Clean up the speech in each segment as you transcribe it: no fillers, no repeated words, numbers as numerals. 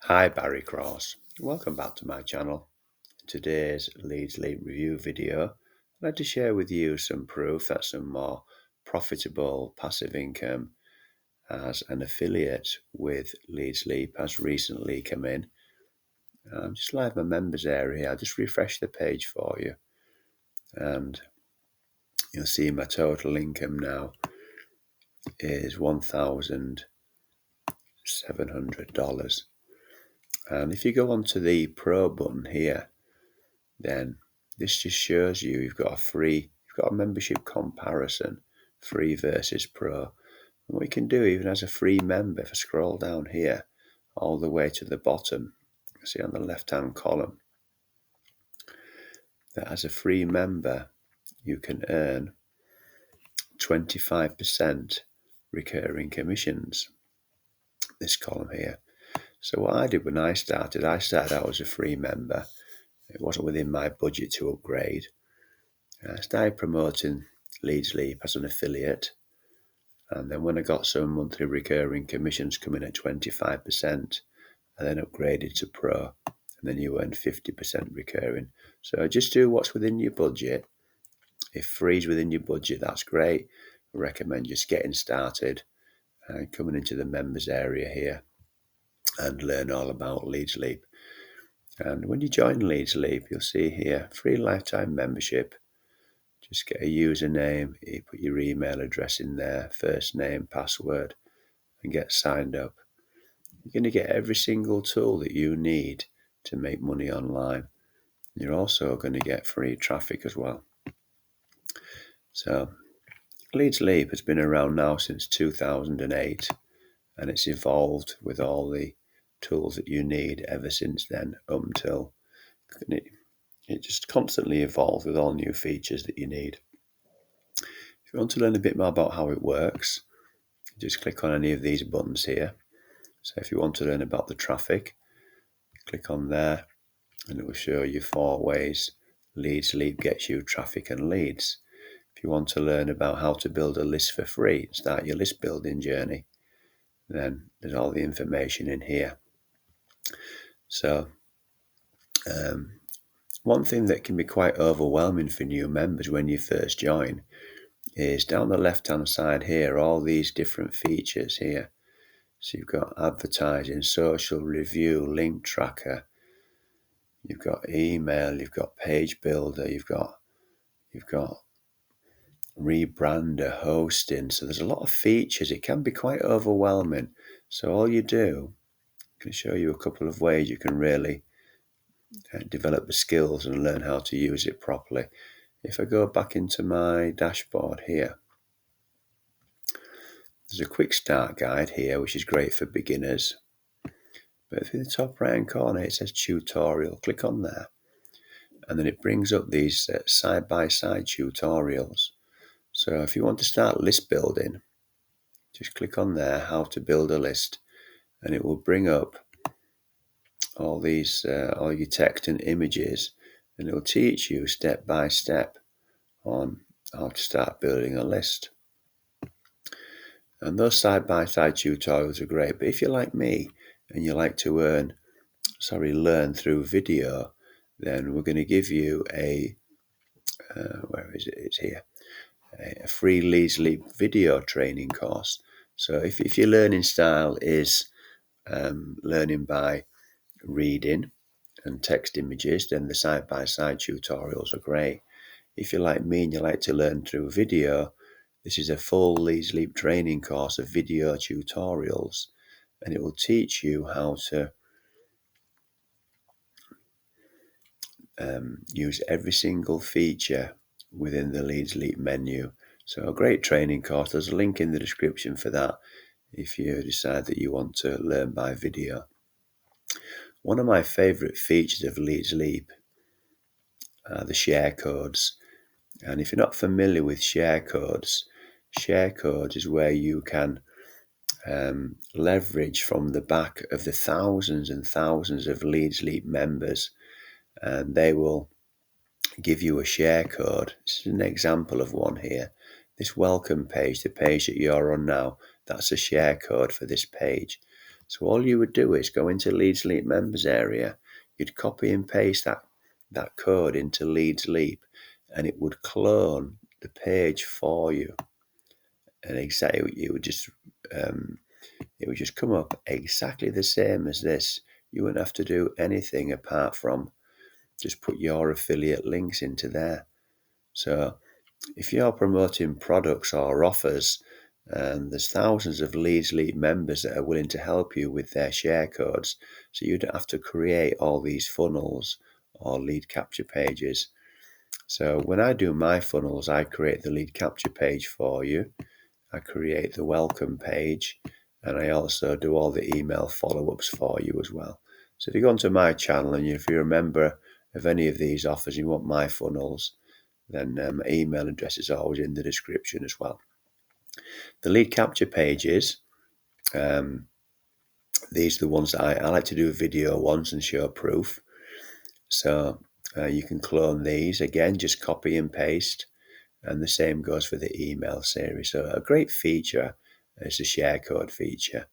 Hi, Barry Cross. Welcome back to my channel. In today's Leads Leap review video, I'd like to share with you some proof that some more profitable passive income as an affiliate with Leads Leap has recently come in. I'm just live my members area. I'll just refresh the page for you and you'll see my total income now is $1,700. And if you go onto the Pro button here, then this just shows you've got a membership comparison, free versus pro. And what you can do even as a free member, if I scroll down here all the way to the bottom, see on the left hand column, that as a free member you can earn 25% recurring commissions, this column here. So what I did when I started out as a free member. It wasn't within my budget to upgrade. I started promoting Leads Leap as an affiliate, and then when I got some monthly recurring commissions coming at 25%, I then upgraded to Pro, and then you earn 50% recurring. So just do what's within your budget. If free's within your budget, that's great. I recommend just getting started and coming into the members area here and learn all about Leads Leap. And when you join Leads Leap, you'll see here free lifetime membership. Just get a username, you put your email address in there, first name, password, and get signed up. You're going to get every single tool that you need to make money online. You're also going to get free traffic as well. So Leads Leap has been around now since 2008, and it's evolved with all the tools that you need ever since then until it just constantly evolves with all new features that you need. If you want to learn a bit more about how it works, just click on any of these buttons here. So if you want to learn about the traffic, click on there and it will show you 4 ways Leads Leap gets you traffic and leads. If you want to learn about how to build a list for free, start your list building journey, then there's all the information in here. So one thing that can be quite overwhelming for new members when you first join is down the left hand side here, all these different features here. So you've got advertising, social review, link tracker, you've got email, you've got page builder, you've got rebrander, hosting. So there's a lot of features. It can be quite overwhelming. So all you do, I can show you a couple of ways you can really develop the skills and learn how to use it properly. If I go back into my dashboard here, there's a quick start guide here, which is great for beginners. But if in the top right hand corner it says tutorial, click on there. And then it brings up these side-by-side tutorials. So if you want to start list building, just click on there, how to build a list, and it will bring up all these, all your text and images, and it will teach you step by step on how to start building a list. And those side-by-side tutorials are great, but if you're like me and you like to learn through video, then we're going to give you a where is it? It's here. A free Leads Leap video training course. So if your learning style is learning by reading and text images, then the side-by-side tutorials are great. If you're like me and you like to learn through video, this is a full Leads Leap training course of video tutorials, and it will teach you how to use every single feature within the Leads Leap menu. So a great training course. There's a link in the description for that if you decide that you want to learn by video. One of my favorite features of Leads Leap are the share codes. And if you're not familiar with share codes is where you can leverage from the back of the thousands and thousands of Leads Leap members, and they will give you a share code. This is an example of one here. This welcome page, the page that you're on now, that's a share code for this page. So all you would do is go into Leads Leap members area, you'd copy and paste that code into Leads Leap, and it would clone the page for you. And exactly, it would just come up exactly the same as this. You wouldn't have to do anything apart from just put your affiliate links into there. So if you're promoting products or offers, and there's thousands of Leads Leap members that are willing to help you with their share codes, so you don't have to create all these funnels or lead capture pages. So when I do my funnels, I create the lead capture page for you. I create the welcome page, and I also do all the email follow-ups for you as well. So if you go onto my channel and if you're a member of any of these offers, you want my funnels, then my email address is always in the description as well. The lead capture pages, these are the ones that I like to do a video once and show proof. So you can clone these. Again, just copy and paste. And the same goes for the email series. So a great feature is the share code feature.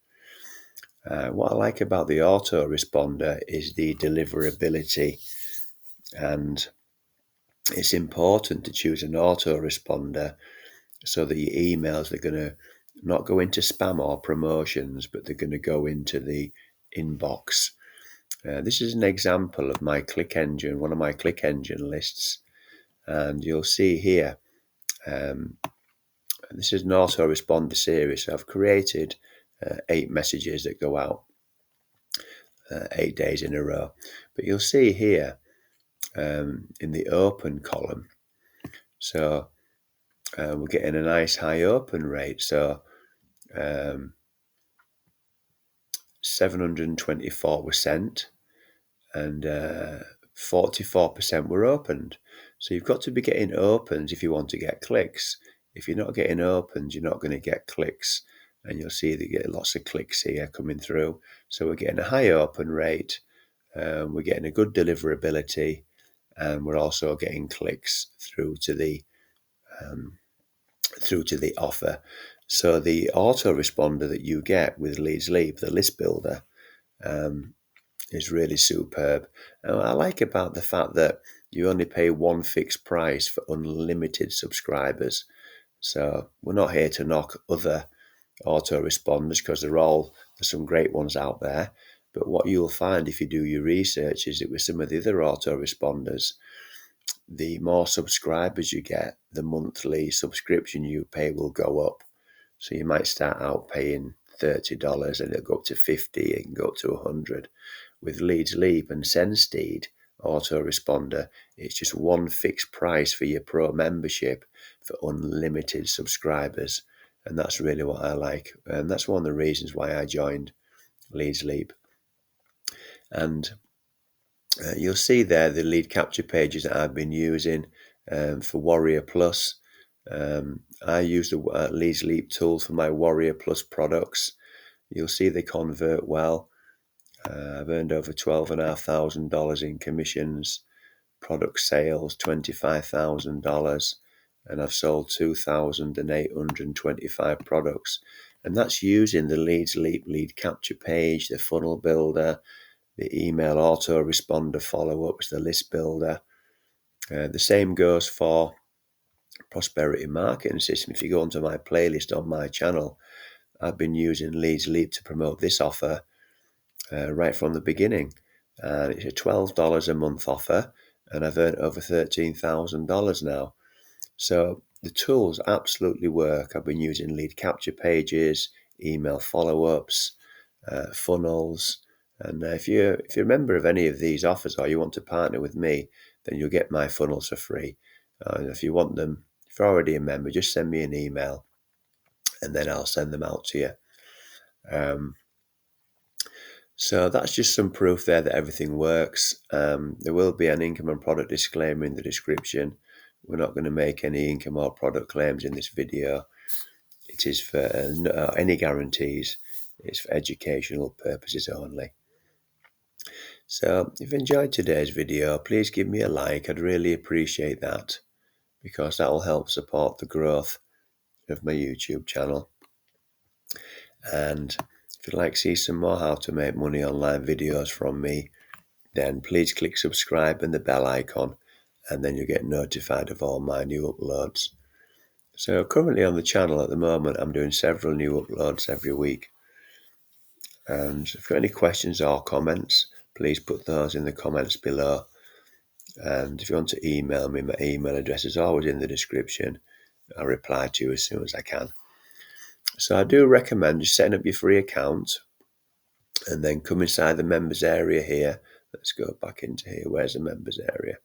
What I like about the autoresponder is the deliverability, and it's important to choose an autoresponder so that your emails are going to not go into spam or promotions, but they're going to go into the inbox. This is an example of my click engine, one of my click engine lists, and you'll see here, this is an autoresponder series. So I've created 8 messages that go out 8 days in a row. But you'll see here in the open column, so we're getting a nice high open rate. So 724 were sent, and 44% were opened. So you've got to be getting opens if you want to get clicks. If you're not getting opens, you're not going to get clicks. And you'll see that you get lots of clicks here coming through. So we're getting a high open rate, we're getting a good deliverability, and we're also getting clicks through to the offer. So the autoresponder that you get with Leads Leap, the list builder, is really superb. And what I like about the fact that you only pay one fixed price for unlimited subscribers. So we're not here to knock other autoresponders, because there's some great ones out there. But what you'll find if you do your research is that with some of the other autoresponders, the more subscribers you get, the monthly subscription you pay will go up. So you might start out paying $30 and it'll go up to $50, it can go up to $100. With Leads Leap and SendSteed autoresponder, it's just one fixed price for your pro membership for unlimited subscribers. And that's really what I like. And that's one of the reasons why I joined Leads Leap. And you'll see there the lead capture pages that I've been using for Warrior Plus. I use the Leads Leap tool for my Warrior Plus products. You'll see they convert well. I've earned over $12,500 in commissions, product sales $25,000, and I've sold 2,825 products. And that's using the Leads Leap lead capture page, the funnel builder, the email autoresponder follow-ups, the list builder. The same goes for prosperity marketing system. If you go onto my playlist on my channel, I've been using Leads Leap to promote this offer right from the beginning. And it's a $12 a month offer, and I've earned over $13,000 now. So the tools absolutely work. I've been using lead capture pages, email follow-ups, funnels. And if you're a member of any of these offers or you want to partner with me, then you'll get my funnels for free. If you want them, if you're already a member, just send me an email and then I'll send them out to you. So that's just some proof there that everything works. There will be an income and product disclaimer in the description. We're not going to make any income or product claims in this video. It is for any guarantees. It's for educational purposes only. So if you enjoyed today's video, please give me a like. I'd really appreciate that, because that will help support the growth of my YouTube channel. And if If you'd like to see some more how to make money online videos from me, then please click subscribe and the bell icon, and then you'll get notified of all my new uploads. So currently on the channel at the moment, I'm doing several new uploads every week. And if you've got any questions or comments, please put those in the comments below. And if you want to email me, my email address is always in the description. I'll reply to you as soon as I can. So I do recommend just setting up your free account and then come inside the members area here. Let's go back into here. Where's the members area?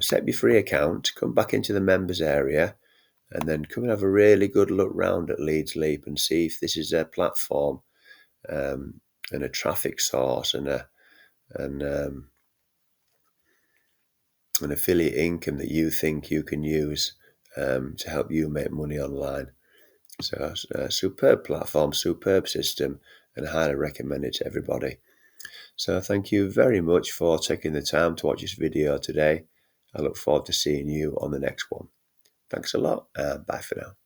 Set up your free account, come back into the members area, and then come and have a really good look round at Leads Leap and see if this is a platform and a traffic source and an affiliate income that you think you can use to help you make money online. So a superb platform, superb system, and I highly recommend it to everybody. So thank you very much for taking the time to watch this video today. I look forward to seeing you on the next one. Thanks a lot, and bye for now.